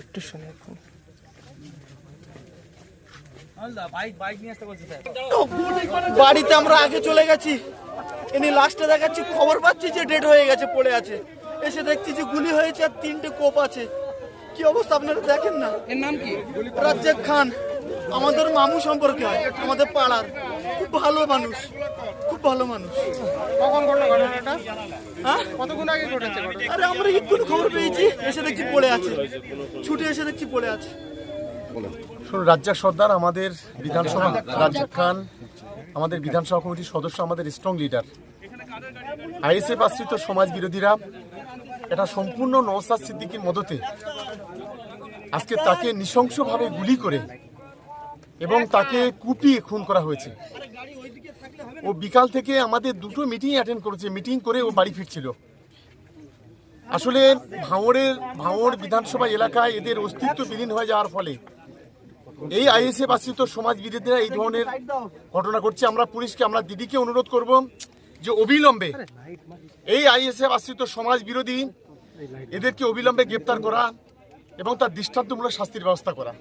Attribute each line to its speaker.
Speaker 1: একটু শুনে এখন বাড়িতে আমরা আগে চলে গেছি, ইনি লাস্টে দেখাচ্ছি খবর পাচ্ছি যে ডেড হয়ে গেছে, পড়ে আছে। এসে দেখছি যে গুলি হয়েছে আর 3টে কোপ আছে। কি অবস্থা আপনারা দেখেন না।
Speaker 2: এর নাম কি?
Speaker 1: রাজ্জাক খান আমাদের মামু সম্পর্কে হয়, আমাদের পাড়ার। খুব ভালো মানুষ, খুব ভালো মানুষ।
Speaker 2: কখন ঘটলো ঘটনাটা?
Speaker 1: হ্যাঁ,
Speaker 2: কতক্ষণ আগে ঘটেছে?
Speaker 1: আরে আমরা একটু খবর পেয়েছি, এসে দেখছি পড়ে আছে, ছুটে এসে দেখছি পড়ে আছে।
Speaker 3: রাজ্জাক সর্দার আমাদের বিধানসভা, রাজ্জাক খান আমাদের বিধানসভা কমিটির সদস্য, আমাদের স্ট্রং লিডার। আইএসএফ আশ্রিত সমাজ বিরোধীরা এটা সম্পূর্ণ নওশাদ সিদ্দিকীর মদতে আজকে তাকে নৃশংসভাবে গুলি করে এবং তাকে কুপিয়ে খুন করা হয়েছে। ও বিকাল থেকে আমাদের 2টো মিটিং অ্যাটেন্ড করেছে, মিটিং করে ও বাড়ি ফিরছিল। আসলে ভাঙড় বিধানসভা এলাকায় এদের অস্তিত্ব বিলীন হয়ে যাওয়ার ফলে এই আইএসএফ আশ্রিত সমাজ বিরোধীরা এই ধরনের ঘটনা ঘটছে। আমরা পুলিশকে, আমরা দিদিকে অনুরোধ করব যে অবিলম্বে এই আইএসএফ আশ্রিত সমাজ বিরোধী এদেরকে অবিলম্বে গ্রেপ্তার করা এবং তার দৃষ্টান্তমূলক শাস্তির ব্যবস্থা করা।